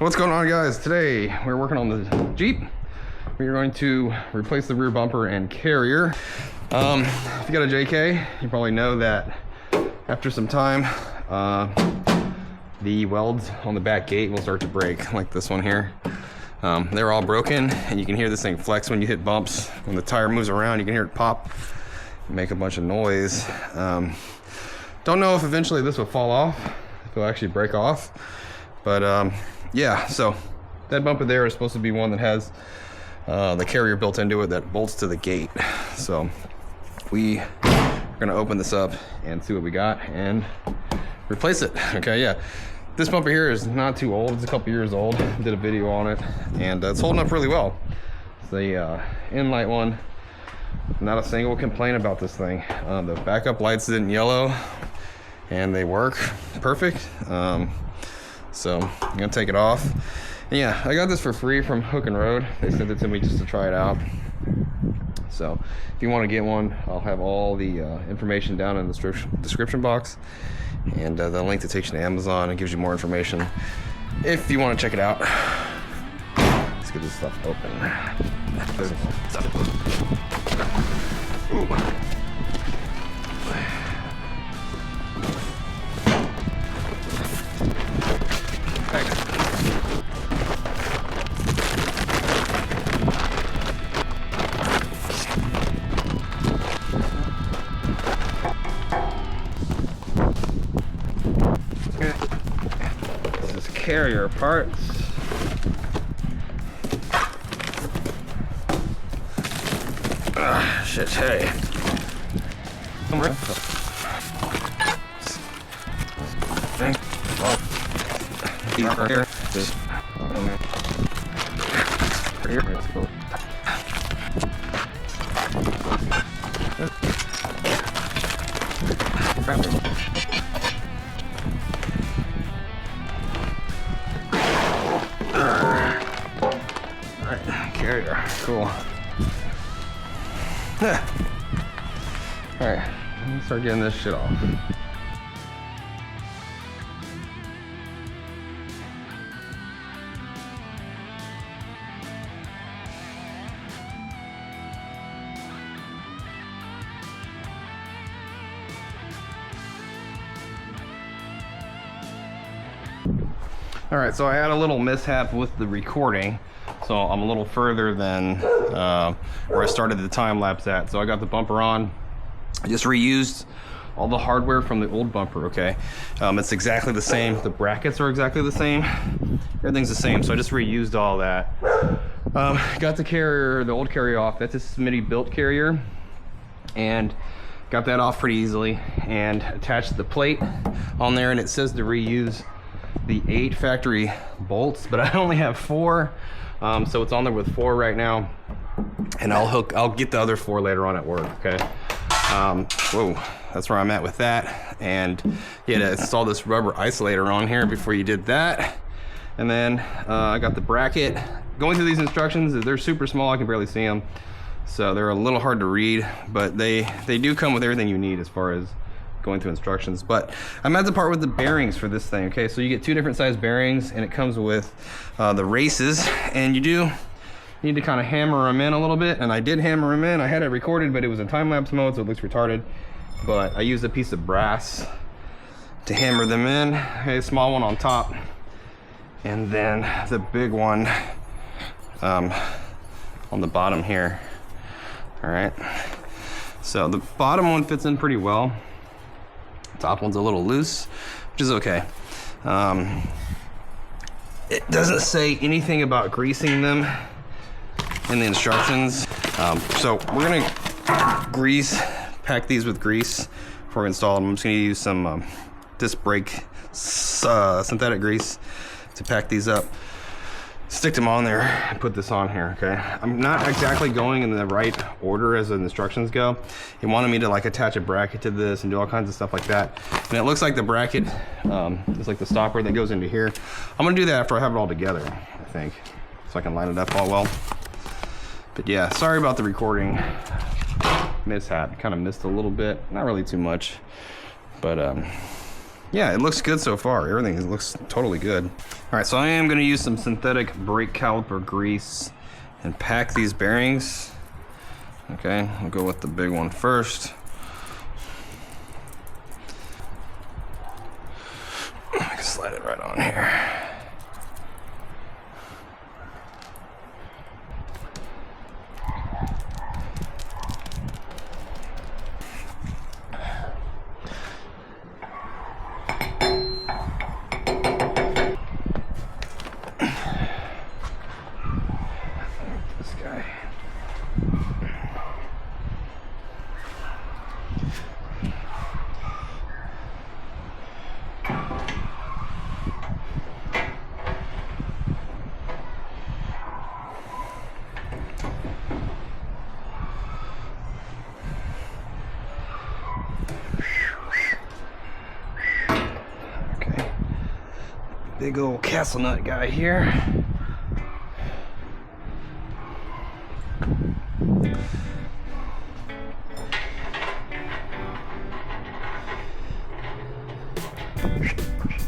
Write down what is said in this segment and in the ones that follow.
What's going on, guys? Today we're working on the Jeep. We're going to replace the rear bumper and carrier. If you got a JK, you probably know that after some time the welds on the back gate will start to break, like this one here. They're all broken, and you can hear this thing flex when you hit bumps. When the tire moves around, you can hear it pop, make a bunch of noise. Don't know if eventually this will fall off, if it'll actually break off, but yeah, so that bumper there is supposed to be one that has the carrier built into it that bolts to the gate. So we are gonna open this up and see what we got and replace it. Okay, yeah. This bumper here is not too old. It's a couple years old. Did a video on it, and it's holding up really well. It's the in-light one. Not a single complaint about this thing. The backup lights didn't yellow, and they work perfect. So I'm gonna take it off. And yeah, I got this for free from Hooke and Road. They sent it to me just to try it out. So if you want to get one, I'll have all the information down in the description box, and the link that takes you to Amazon and gives you more information if you want to check it out. Let's get this stuff open. Ooh. This is carrier parts. Shit, hey. Alright, carrier, cool. Alright, let's start getting this shit off. All right, so I had a little mishap with the recording, so I'm a little further than where I started the time lapse at. So I got the bumper on. I just reused all the hardware from the old bumper. Okay, it's exactly the same. The brackets are exactly the same. Everything's the same. So I just reused all that. Got the carrier, the old carrier off. That's a Smitty built carrier, and got that off pretty easily. And attached the plate on there, and it says to reuse the 8 factory bolts, but I only have 4, so it's on there with 4 right now, and I'll get the other 4 later on at work. Okay, whoa, that's where I'm at with that. And you had to install this rubber isolator on here before you did that. And then I got the bracket. Going through these instructions, they're super small, I can barely see them, so they're a little hard to read, but they do come with everything you need as far as going through instructions. But I'm at the part with the bearings for this thing. Okay, so you get 2 different size bearings, and it comes with the races, and you do need to kind of hammer them in a little bit, and I did hammer them in. I had it recorded, but it was in time-lapse mode, so it looks retarded, but I used a piece of brass to hammer them in. Okay, small one on top, and then the big one on the bottom here. All right, so the bottom one fits in pretty well. Top one's a little loose, which is okay. It doesn't say anything about greasing them in the instructions. So we're gonna pack these with grease before we install them. I'm just gonna use some disc brake synthetic grease to pack these up. Stick them on there and put this on here. Okay, I'm not exactly going in the right order as the instructions go. He wanted me to like attach a bracket to this and do all kinds of stuff like that, and it looks like the bracket is like the stopper that goes into here. I'm gonna do that after I have it all together, I think, so I can line it up all well. But yeah, sorry about the recording mishap. Kind of missed a little bit, not really too much, but Yeah, it looks good so far. Everything looks totally good. All right, so I am gonna use some synthetic brake caliper grease and pack these bearings. Okay, I'll go with the big one first. I can slide it right on here. This guy. Okay. Big old castle nut guy here.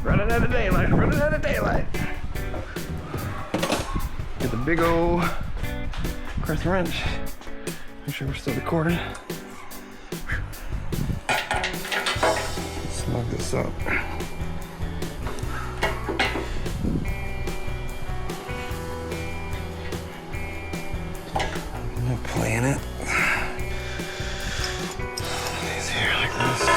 Running out of daylight, running out of daylight. Get the big old crescent wrench. Make sure we're still recording. Snug this up. I'm gonna plan it. These here like this.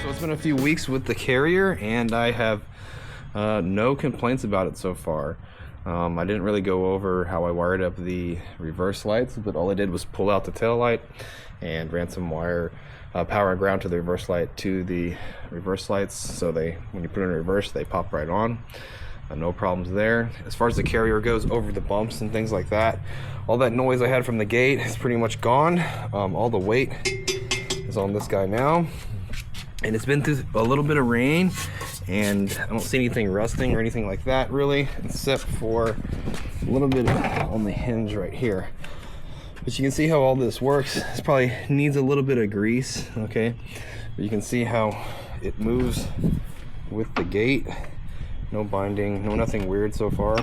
So it's been a few weeks with the carrier and I have no complaints about it so far. I didn't really go over how I wired up the reverse lights, but all I did was pull out the tail light and ran some wire, power and ground to the reverse light to the reverse lights, so when you put it in reverse they pop right on. No problems there. As far as the carrier goes, over the bumps and things like that, all that noise I had from the gate is pretty much gone. All the weight is on this guy now, and it's been through a little bit of rain and I don't see anything rusting or anything like that really, except for a little bit on the hinge right here. But you can see how all this works. This probably needs a little bit of grease, okay? But you can see how it moves with the gate. No binding, nothing weird so far.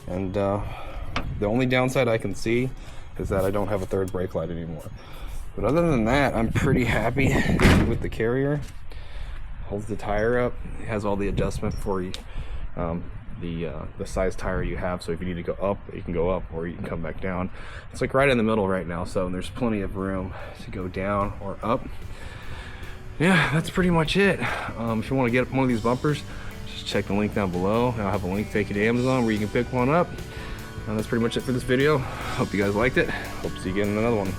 And the only downside I can see is that I don't have a third brake light anymore. But other than that, I'm pretty happy with the carrier. Holds the tire up. It has all the adjustment for the size tire you have. So if you need to go up, you can go up, or you can come back down. It's like right in the middle right now, so there's plenty of room to go down or up. Yeah, that's pretty much it. If you want to get one of these bumpers, just check the link down below. I'll have a link to take you to Amazon where you can pick one up. And that's pretty much it for this video. Hope you guys liked it. Hope to see you again in another one.